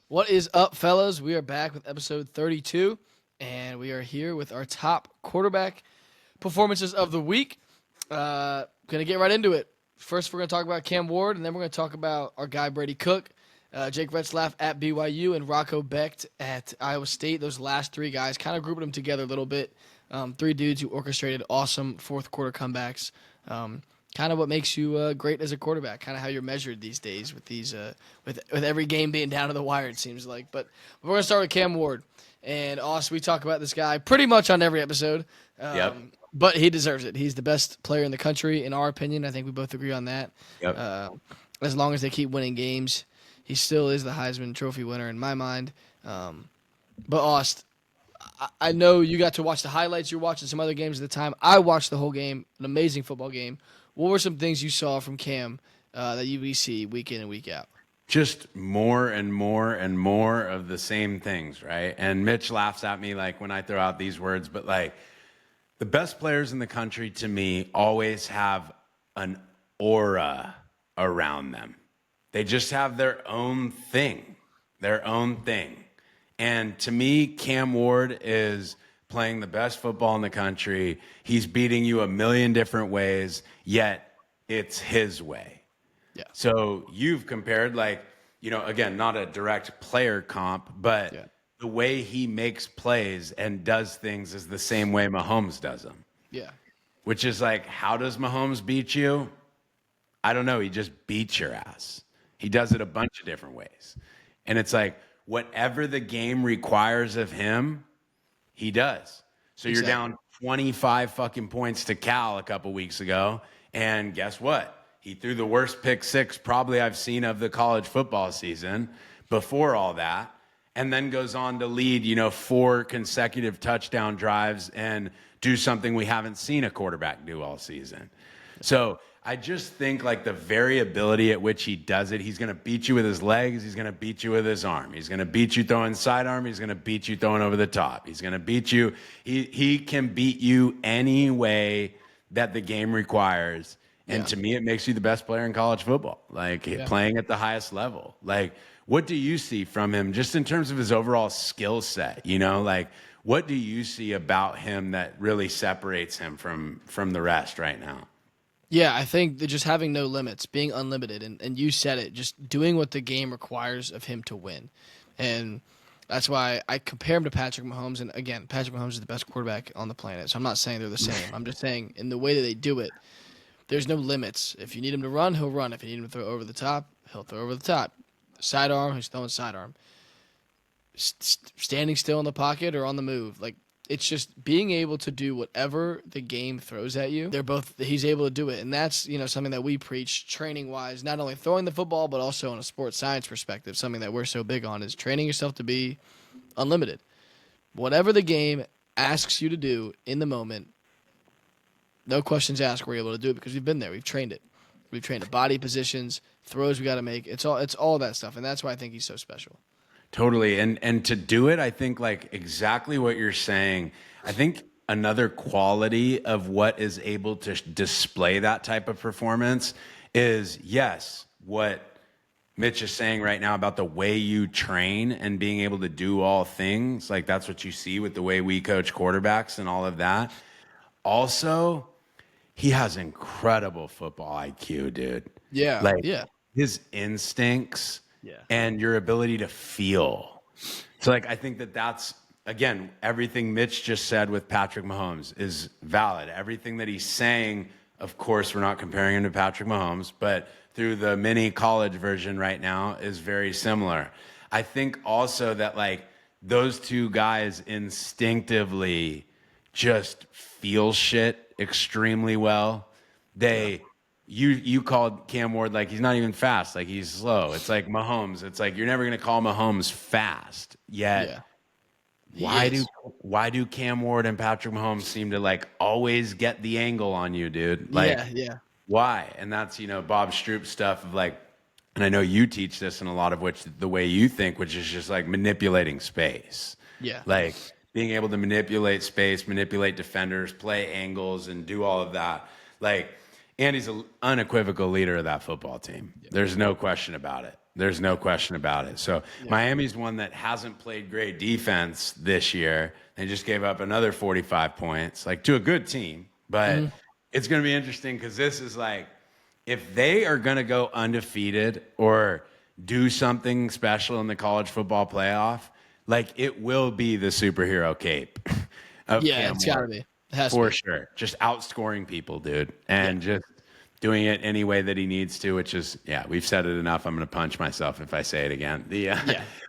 What is up, fellas? We are back with episode 32, and we are here with our top quarterback performances of the week. Gonna get right into it. First, we're gonna talk about Cam Ward, and then we're gonna talk about our guy Brady Cook, Jake Retzlaff at BYU, and Rocco Becht at Iowa State. Those last three guys, kind of grouping them together a little bit. Three dudes who orchestrated awesome fourth quarter comebacks. Kind of what makes you great as a quarterback. Kind of how you're measured these days with these with every game being down to the wire. It seems like. But we're gonna start with Cam Ward, and Austin. We talk about this guy pretty much on every episode. Yep. But he deserves it. He's the best player in the country, in our opinion. I think we both agree on that. Yep. As long as they keep winning games, he still is the Heisman Trophy winner in my mind. But Aust, I know you got to watch the highlights. You're watching some other games at the time. I watched the whole game, an amazing football game. What were some things you saw from Cam that you see week in and week out? Just more and more and more of the same things, right? And Mitch laughs at me like when I throw out these words, but like the best players in the country to me always have an aura around them. They just have their own thing, And to me, Cam Ward is playing the best football in the country. He's beating you a million different ways, yet it's his way. Yeah. So you've compared, like, again, not a direct player comp, but the way he makes plays and does things is the same way Mahomes does them. Yeah. Which is like, how does Mahomes beat you? I don't know. He just beats your ass. He does it a bunch of different ways. And it's like, whatever the game requires of him, he does. So you're down 25 fucking points to Cal a couple weeks ago. And guess what? He threw the worst pick six probably I've seen of the college football season before all that. And then goes on to lead, 4 consecutive touchdown drives and do something we haven't seen a quarterback do all season. So I just think like the variability at which he does it, he's going to beat you with his legs. He's going to beat you with his arm. He's going to beat you throwing sidearm. He's going to beat you throwing over the top. He's going to beat you. He can beat you any way that the game requires. And to me, it makes you the best player in college football, playing at the highest level. Like, what do you see from him just in terms of his overall skill set? What do you see about him that really separates him from the rest right now? Yeah, I think that just having no limits, being unlimited, and you said it, just doing what the game requires of him to win. And that's why I compare him to Patrick Mahomes. And again, Patrick Mahomes is the best quarterback on the planet. So I'm not saying they're the same. I'm just saying in the way that they do it, there's no limits. If you need him to run, he'll run. If you need him to throw over the top, he'll throw over the top. Sidearm, he's throwing sidearm. Standing still in the pocket or on the move. It's just being able to do whatever the game throws at you. He's able to do it. And that's, something that we preach training wise, not only throwing the football, but also on a sports science perspective. Something that we're so big on is training yourself to be unlimited. Whatever the game asks you to do in the moment, no questions asked, we're able to do it because we've been there. We've trained it. We've trained the body positions, throws we got to make. It's all that stuff. And that's why I think he's so special. Totally. And to do it, I think like exactly what you're saying. I think another quality of what is able to display that type of performance is, yes, what Mitch is saying right now about the way you train and being able to do all things. Like that's what you see with the way we coach quarterbacks and all of that. Also, he has incredible football IQ, dude. Yeah. His instincts. Yeah. And your ability to feel. So, I think that's, again, everything Mitch just said with Patrick Mahomes is valid. Everything that he's saying, of course, we're not comparing him to Patrick Mahomes, but through the mini college version right now is very similar. I think also that, those two guys instinctively just feel shit extremely well. You called Cam Ward he's not even fast, he's slow. It's like Mahomes. It's like you're never gonna call Mahomes fast. Yet why do Cam Ward and Patrick Mahomes seem to always get the angle on you, dude? Why? And that's Bob Stroop stuff of and I know you teach this in a lot of which the way you think, which is just manipulating space. Yeah. Being able to manipulate space, manipulate defenders, play angles, and do all of that. Andy's an unequivocal leader of that football team. There's no question about it. There's no question about it. So Miami's one that hasn't played great defense this year. They just gave up another 45 points, like to a good team. But it's going to be interesting because this is like, if they are going to go undefeated or do something special in the college football playoff, like it will be the superhero cape of Cam It's got to Ward. be. It has For to be. sure. Just outscoring people, dude. And just doing it any way that he needs to, which is, we've said it enough. I'm going to punch myself if I say it again.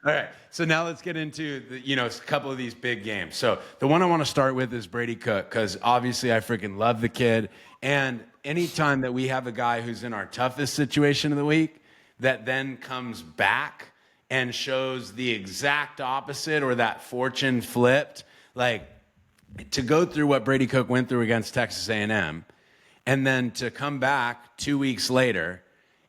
All right. So now let's get into a couple of these big games. So the one I want to start with is Brady Cook, because obviously I freaking love the kid. And anytime that we have a guy who's in our toughest situation of the week that then comes back and shows the exact opposite or that fortune flipped, like to go through what Brady Cook went through against Texas A&M and then to come back 2 weeks later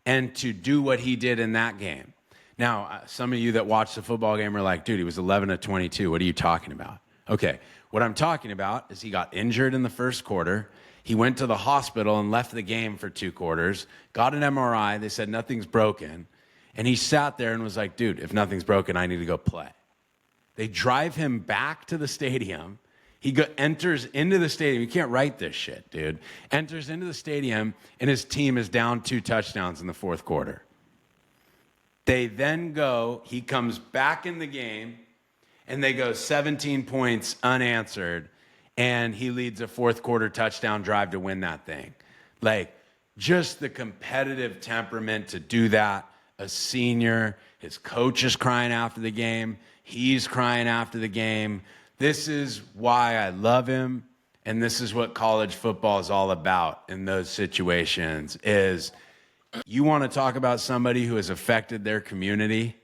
and to do what he did in that game. Now, some of you that watched the football game are like, dude, he was 11 of 22. What are you talking about? Okay, what I'm talking about is he got injured in the first quarter. He went to the hospital and left the game for 2 quarters, got an MRI. They said nothing's broken. And he sat there and was like, dude, if nothing's broken, I need to go play. They drive him back to the stadium. He enters into the stadium. You can't write this shit, dude. Enters into the stadium, and his team is down 2 touchdowns in the fourth quarter. They then he comes back in the game, and they go 17 points unanswered, and he leads a fourth quarter touchdown drive to win that thing. Like, just the competitive temperament to do that. A senior, his coach is crying after the game. He's crying after the game. This is why I love him, and this is what college football is all about in those situations, is you want to talk about somebody who has affected their community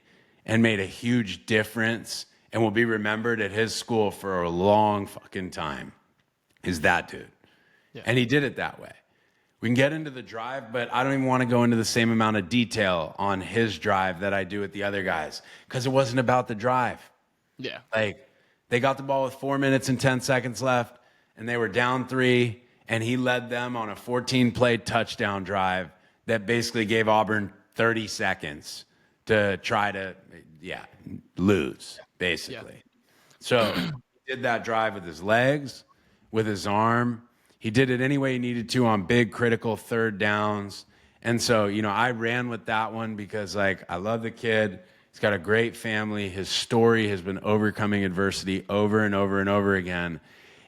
and made a huge difference and will be remembered at his school for a long fucking time, is that dude. Yeah. And he did it that way. We can get into the drive, but I don't even want to go into the same amount of detail on his drive that I do with the other guys, because it wasn't about the drive. Yeah. Like, they got the ball with 4 minutes and 10 seconds left, and they were down 3, and he led them on a 14-play touchdown drive that basically gave Auburn 30 seconds to try to, lose, basically. Yeah. So he did that drive with his legs, with his arm. He did it any way he needed to on big, critical third downs. And so, I ran with that one because, I love the kid. He's got a great family. His story has been overcoming adversity over and over and over again.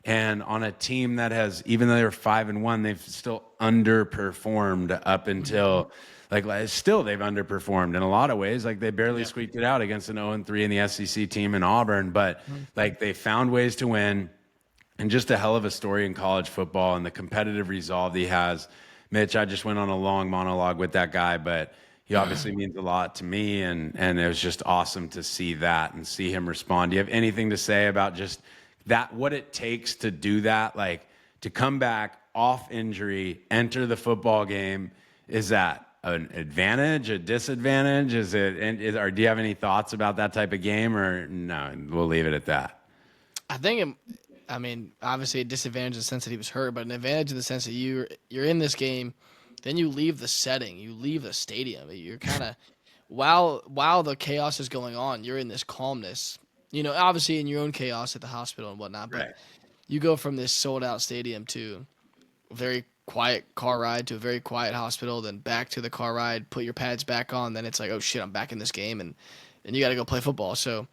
And on a team that has, even though they're 5-1, they've still underperformed up until, still they've underperformed in a lot of ways. Like, they barely squeaked it out against an 0-3 in the SEC team in Auburn. But, they found ways to win. And just a hell of a story in college football and the competitive resolve he has. Mitch, I just went on a long monologue with that guy, but he obviously means a lot to me, and it was just awesome to see that and see him respond. Do you have anything to say about just that, what it takes to do that, like to come back off injury, enter the football game? Is that an advantage, a disadvantage? Or do you have any thoughts about that type of game, or no, we'll leave it at that? I think obviously a disadvantage in the sense that he was hurt, but an advantage in the sense that you're in this game, then you leave the setting, you leave the stadium. You're kind of, while the chaos is going on, you're in this calmness. Obviously in your own chaos at the hospital and whatnot, but you go from this sold-out stadium to a very quiet car ride to a very quiet hospital, then back to the car ride, put your pads back on, then it's like, oh shit, I'm back in this game, and you got to go play football. So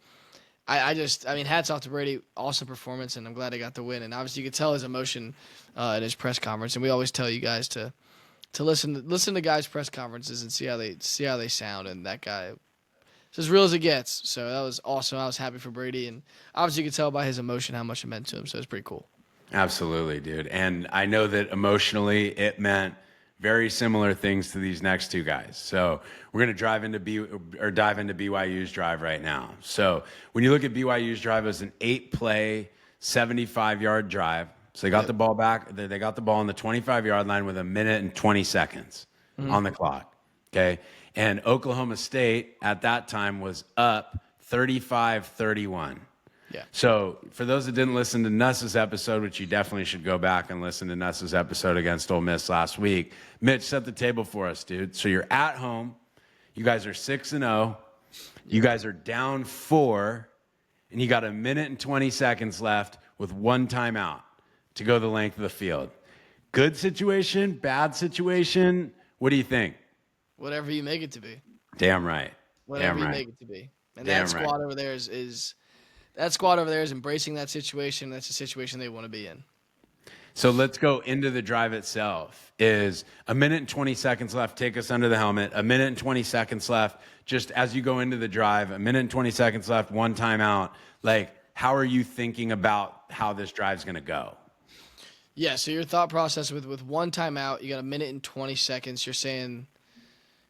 hats off to Brady. Awesome performance, and I'm glad he got the win. And obviously, you could tell his emotion at his press conference. And we always tell you guys to listen to guys' press conferences and see how they sound. And that guy is as real as it gets. So that was awesome. I was happy for Brady, and obviously, you could tell by his emotion how much it meant to him. So it's pretty cool. Absolutely, dude. And I know that emotionally, it meant very similar things to these next 2 guys. So we're going to dive into BYU's drive right now. So when you look at BYU's drive, it was an 8-play, 75-yard drive. So they got the ball back. They got the ball on the 25-yard line with 1 minute and 20 seconds on the clock. Okay. And Oklahoma State at that time was up 35-31. Yeah. So for those that didn't listen to Nuss's episode, which you definitely should go back and listen to Nuss's episode against Ole Miss last week, Mitch set the table for us, dude. So you're at home. You guys are 6-0. You guys are down 4, and you got a minute and 20 seconds left with one timeout to go the length of the field. Good situation, bad situation. What do you think? Whatever you make it to be. Damn right. Whatever Damn you right. make it to be. And Damn that right. squad over there is that squad over there is embracing that situation. That's the situation they want to be in. So let's go into the drive itself. Is a minute and 20 seconds left. Take us under the helmet. A minute and 20 seconds left. Just as you go into the drive, a minute and 20 seconds left, one timeout. Like, how are you thinking about how this drive's going to go? Yeah, so your thought process with one timeout, you got a minute and 20 seconds. You're saying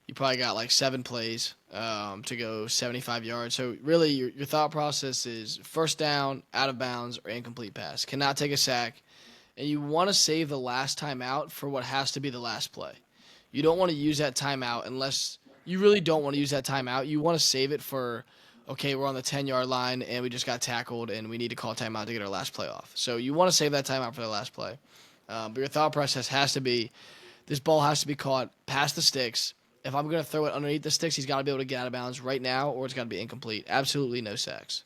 you probably got like 7 plays to go 75 yards. So really your thought process is first down, out of bounds, or incomplete pass. Cannot take a sack. And you want to save the last timeout for what has to be the last play. You don't want to use that timeout unless you really don't want to use that timeout. You want to save it for, okay, we're on the 10-yard line and we just got tackled and we need to call timeout to get our last play off. So you want to save that timeout for the last play. But your thought process has to be, this ball has to be caught past the sticks. If I'm going to throw it underneath the sticks, he's got to be able to get out of bounds right now or it's got to be incomplete. Absolutely no sacks.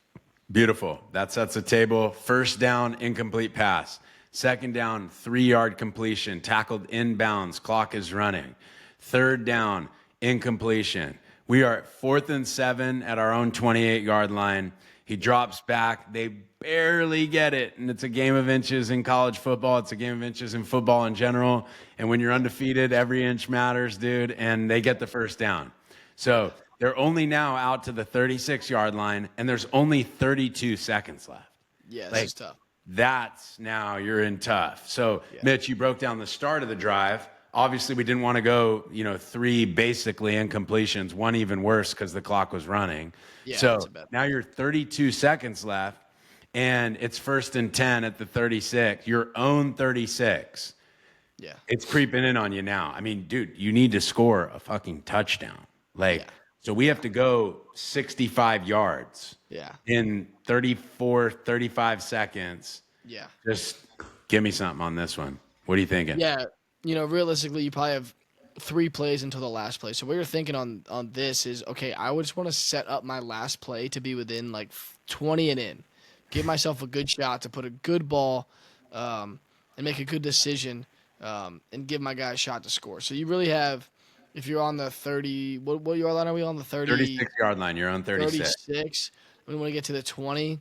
Beautiful. That sets the table. First down, incomplete pass. Second down, 3-yard completion, tackled inbounds, clock is running. Third down, incompletion. We are at 4th and 7 at our own 28-yard line. He drops back. They barely get it, and it's a game of inches in college football. It's a game of inches in football in general. And when you're undefeated, every inch matters, dude, and they get the first down. So they're only now out to the 36-yard line, and there's only 32 seconds left. Yeah, this is tough. That's now you're in tough. So, Yeah. Mitch, you broke down the start of the drive. Obviously, we didn't want to go, 3 basically incompletions, one even worse because the clock was running. Yeah, so that's a bad now you're 32 seconds left, and it's 1st and 10 at the 36, your own 36. Yeah. It's creeping in on you now. I mean, dude, you need to score a fucking touchdown. Yeah. So we have to go 65 yards. Yeah. In 34, 35 seconds. Yeah. Just give me something on this one. What are you thinking? Yeah. Realistically, you probably have 3 plays until the last play. So what you're thinking on this is, okay, I would just want to set up my last play to be within like 20 and in. Give myself a good shot to put a good ball and make a good decision and give my guy a shot to score. So you really have, if you're on the 30, what yard line are we on? The 36-yard line. You're on 36. 36. We want to get to the 20.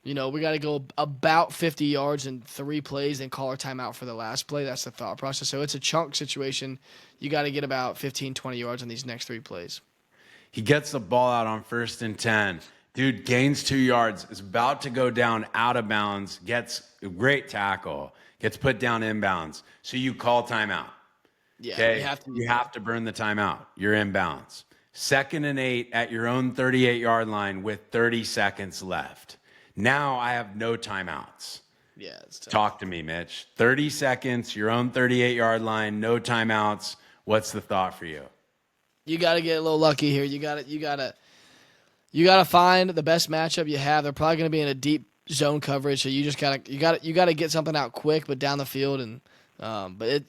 We got to go about 50 yards in 3 plays, then call our timeout for the last play. That's the thought process. So it's a chunk situation. You got to get about 15, 20 yards on these next 3 plays. He gets the ball out on 1st and 10. Dude gains 2 yards, is about to go down out of bounds, gets a great tackle, gets put down inbounds. So you call timeout. Yeah, Okay, you have to burn the timeout. You're inbounds. 2nd and 8 at your own 38-yard line with 30 seconds left. Now I have no timeouts. Yeah, it's tough. Talk to me, Mitch. 30 seconds, your own 38-yard line, no timeouts. What's the thought for you? You got to get a little lucky here. You got to find the best matchup you have. They're probably going to be in a deep zone coverage, so you got to get something out quick, but down the field and.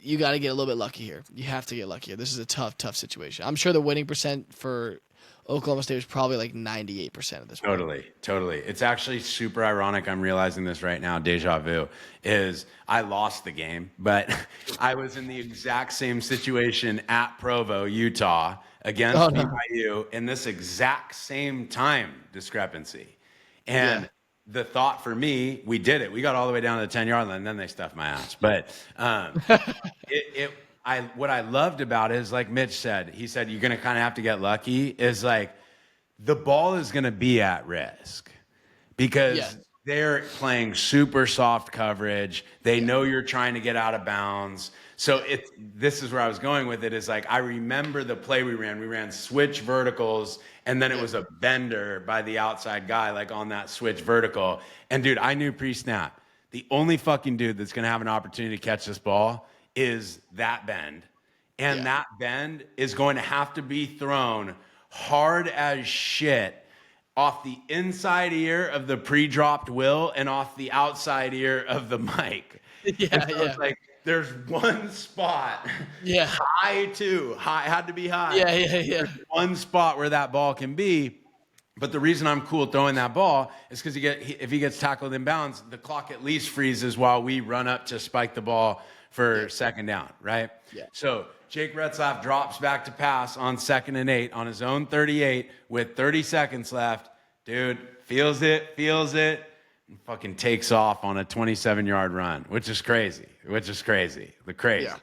You got to get a little bit lucky here. You have to get lucky here. This is a tough situation. I'm sure the winning percent for Oklahoma State is probably like 98% at this point. Totally. It's actually super ironic. I'm realizing this right now. Deja vu is I lost the game, but I was in the exact same situation at Provo, Utah, against BYU in this exact same time discrepancy. And the thought for me, we did it. We got all the way down to the 10-yard line, and then they stuffed my ass. But what I loved about it is, like Mitch said, he said, you're going to kind of have to get lucky, is like the ball is going to be at risk because they're playing super soft coverage. They know you're trying to get out of bounds. So this is where I was going with it is like I remember the play we ran. We ran switch verticals, and then it was a bender by the outside guy, like on that switch vertical. And, dude, I knew pre-snap, the only fucking dude that's going to have an opportunity to catch this ball is that bend. And that bend is going to have to be thrown hard as shit off the inside ear of the pre-dropped Will and off the outside ear of the Mike. It's like There's one spot, Yeah. high too. High had to be high. Yeah. There's one spot where that ball can be. But the reason I'm cool throwing that ball is because if he gets tackled in bounds, the clock at least freezes while we run up to spike the ball for second down, right? Yeah. So Jake Retzlaff drops back to pass on 2nd and 8 on his own 38 with 30 seconds left. Dude, feels it, and fucking takes off on a 27-yard run, which is crazy. Yeah.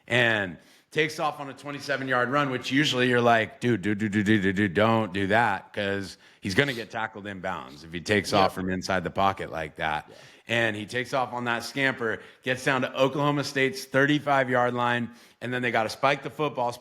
And takes off on a 27-yard run, which usually you're like, dude, don't do that because he's going to get tackled in bounds if he takes off from inside the pocket like that. Yeah. And he takes off on that scamper, gets down to Oklahoma State's 35-yard line, and then they got to spike the football.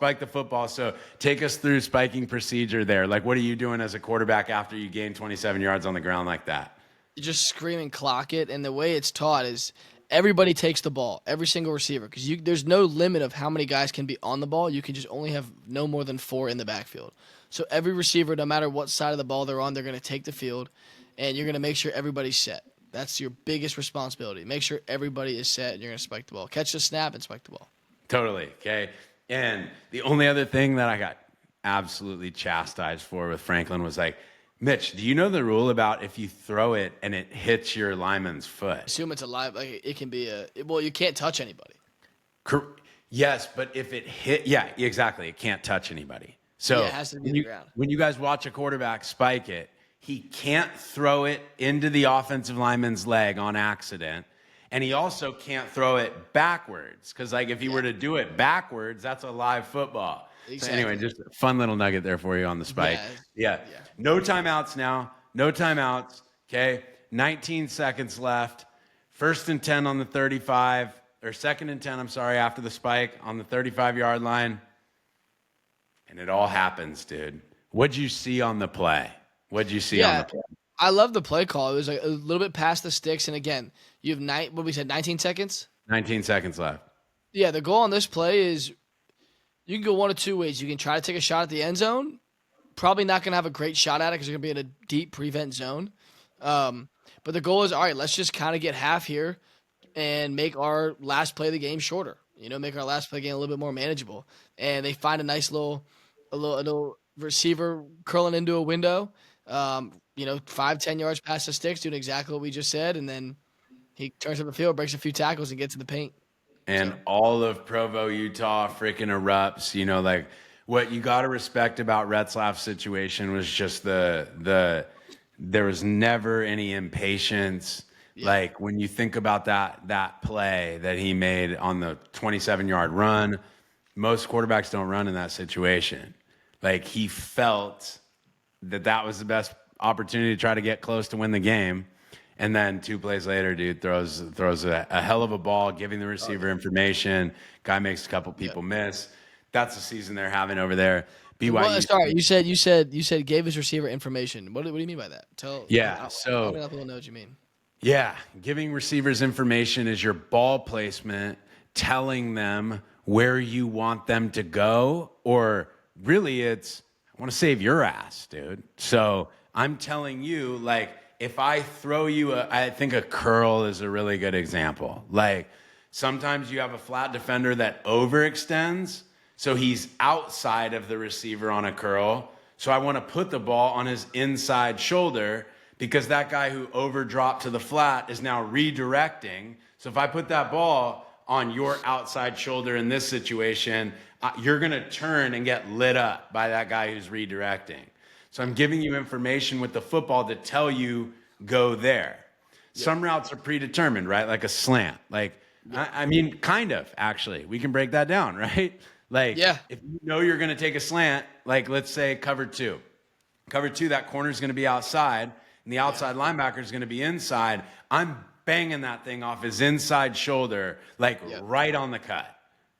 So take us through spiking procedure there. Like, what are you doing as a quarterback after you gain 27 yards on the ground like that? You just scream and clock it, and the way it's taught is everybody takes the ball, every single receiver, because there's no limit of how many guys can be on the ball. You can just only have no more than 4 in the backfield. So every receiver, no matter what side of the ball they're on, they're going to take the field, and you're going to make sure everybody's set. That's your biggest responsibility. Make sure everybody is set, and you're going to spike the ball. Catch the snap and spike the ball. Totally, okay? And the only other thing that I got absolutely chastised for with Franklin was like, Mitch, do you know the rule about if you throw it and it hits your lineman's foot? Assume it's alive. Like it can be you can't touch anybody. Yes, but if it hit, yeah, exactly. It can't touch anybody. So it has to be the ground. When you guys watch a quarterback spike it, he can't throw it into the offensive lineman's leg on accident. And he also can't throw it backwards because, like, if he were to do it backwards, that's a live football. Exactly. So anyway, just a fun little nugget there for you on the spike. Yeah. No timeouts now. No timeouts. Okay. 19 seconds left. 1st and 10 on the 35, or 2nd and 10, I'm sorry, after the spike on the 35-yard line. And it all happens, dude. What'd you see on the play? On the play? I love the play call. It was like a little bit past the sticks. And again, you have 19 seconds? 19 seconds left. Yeah, the goal on this play is you can go one of two ways. You can try to take a shot at the end zone. Probably not going to have a great shot at it because you're going to be in a deep prevent zone. But the goal is, all right, let's just kind of get half here and make our last play of the game shorter. Make our last play of the game a little bit more manageable. And they find a nice little receiver curling into a window. 5-10 yards past the sticks, doing exactly what we just said, and then he turns up the field, breaks a few tackles, and gets to the paint. And all of Provo, Utah freaking erupts. Like what you got to respect about Retzlaff's situation was just there was never any impatience. Yeah. Like when you think about that play that he made on the 27-yard run, most quarterbacks don't run in that situation. Like he felt that was the best opportunity to try to get close to win the game. And then 2 plays later, dude throws a hell of a ball, giving the receiver information. Guy makes a couple people miss. That's the season they're having over there. BYU. Well, sorry, you said gave his receiver information. What do you mean by that? So I don't know what you mean. Yeah, giving receivers information is your ball placement, telling them where you want them to go, or really it's I want to save your ass, dude. So I'm telling you, like, if I throw you I think a curl is a really good example. Like, sometimes you have a flat defender that overextends, so he's outside of the receiver on a curl. So I want to put the ball on his inside shoulder because that guy who overdropped to the flat is now redirecting. So if I put that ball on your outside shoulder in this situation, you're going to turn and get lit up by that guy who's redirecting. So I'm giving you information with the football to tell you go there. Yeah. Some routes are predetermined, right? Like a slant. Like, I mean, kind of, actually. We can break that down, right? Like, if you know you're going to take a slant, like let's say cover 2. Cover 2, that corner is going to be outside, and the outside linebacker is going to be inside. I'm banging that thing off his inside shoulder, like right on the cut,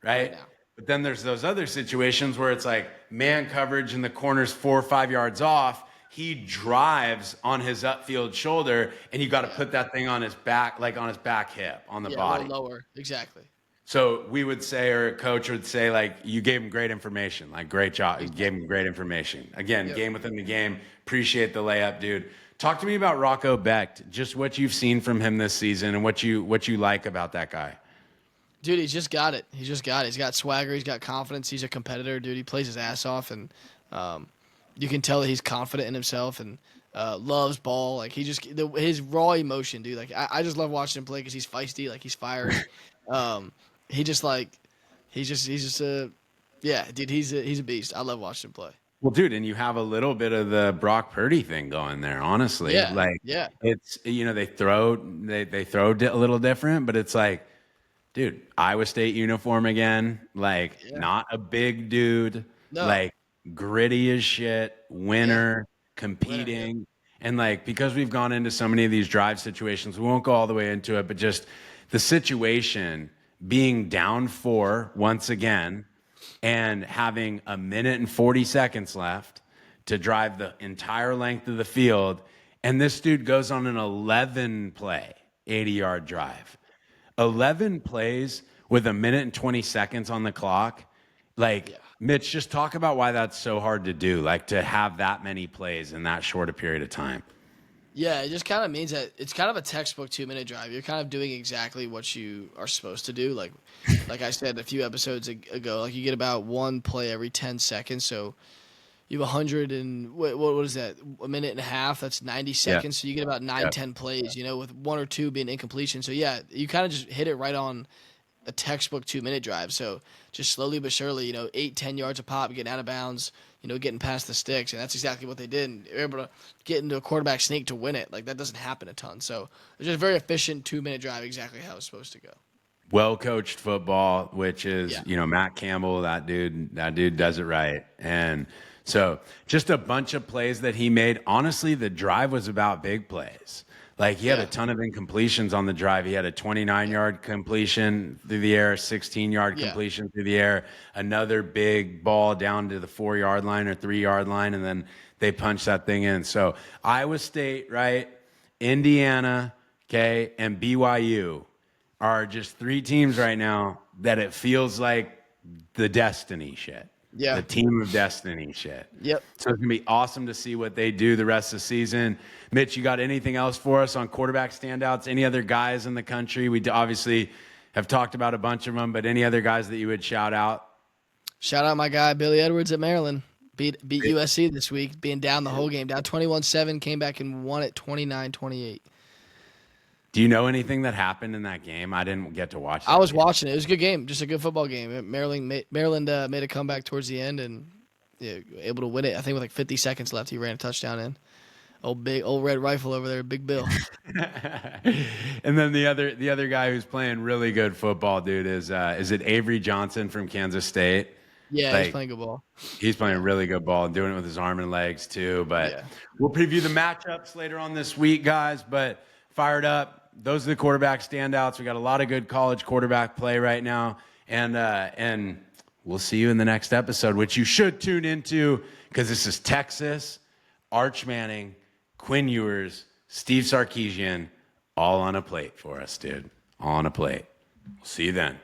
right? But then there's those other situations where it's like man coverage and the corner's 4 or 5 yards off. He drives on his upfield shoulder, and you got to put that thing on his back, like on his back hip, on the body. Lower, exactly. So we would say, or a coach would say, like, you gave him great information, like, great job. You gave him great information. Again, game within the game. Appreciate the layup, dude. Talk to me about Rocco Becht, just what you've seen from him this season and what you like about that guy. Dude, he's just got it. He's just got it. He's got swagger. He's got confidence. He's a competitor, dude. He plays his ass off, and you can tell that he's confident in himself and loves ball. Like his raw emotion, dude. Like I just love watching him play because he's feisty. Like he's fiery. Um, he just like he's just a yeah, dude. He's a beast. I love watching him play. Well, dude, and you have a little bit of the Brock Purdy thing going there, honestly. Yeah, Like yeah, it's they throw a little different, but it's like, dude, Iowa State uniform again, like yeah. not a big dude, No, like gritty as shit, yeah, winner, winner. Yeah, competing. And like because we've gone into so many of these drive situations, we won't go all the way into it, but just the situation being down 4 once again and having a minute and 40 seconds left to drive the entire length of the field. And this dude goes on an 11 play, 80-yard drive. 11 plays with a minute and 20 seconds on the clock. Like, yeah. Mitch, just talk about why that's so hard to do, like to have that many plays in that short a period of time. Yeah, it just kind of means that it's kind of a textbook 2 minute drive. You're kind of doing exactly what you are supposed to do. Like I said a few episodes ago, like you get about one play every 10 seconds. So you have 100 and what is that? A minute and a half. That's 90 Yeah. seconds. So you get about nine, Yeah. 10 plays. With one or two being incompletion. So yeah, you kind of just hit it right on a textbook 2 minute drive. So just slowly but surely, 8, 10 yards a pop, getting out of bounds, getting past the sticks. And that's exactly what they did. And they were able to get into a quarterback sneak to win it. Like that doesn't happen a ton. So it's just a very efficient 2 minute drive, exactly how it's supposed to go. Well coached football, which is, Yeah. Matt Campbell, that dude does it right. And so just a bunch of plays that he made. Honestly, the drive was about big plays. Like he had a Yeah. ton of incompletions on the drive. He had a 29-yard completion through the air, 16-yard Yeah. completion through the air, another big ball down to the 4-yard line or 3-yard line, and then they punched that thing in. So Iowa State, right? Indiana, okay, and BYU are just 3 teams right now that it feels like the destiny shit, the Yeah. team of destiny shit. Yep. So it's going to be awesome to see what they do the rest of the season. Mitch, you got anything else for us on quarterback standouts? Any other guys in the country? We obviously have talked about a bunch of them, but any other guys that you would shout out? Shout out my guy, Billy Edwards at Maryland. Beat USC this week, being down the whole game, down 21-7, came back and won it 29-28. Do you know anything that happened in that game? I didn't get to watch that I was game. watching it. It was a good game, just a good football game. Maryland made a comeback towards the end and able to win it. I think with like 50 seconds left, he ran a touchdown in. Old red rifle over there, Big Bill. And then the other guy who's playing really good football, dude, is it Avery Johnson from Kansas State? Yeah, he's Like, playing good ball. he's playing really good ball and doing it with his arm and legs too. But Yeah. we'll preview the matchups later on this week, guys. But fired up. Those are the quarterback standouts. We got a lot of good college quarterback play right now, and we'll see you in the next episode, which you should tune into because this is Texas, Arch Manning, Quinn Ewers, Steve Sarkisian, all on a plate for us, dude. All on a plate. We'll see you then.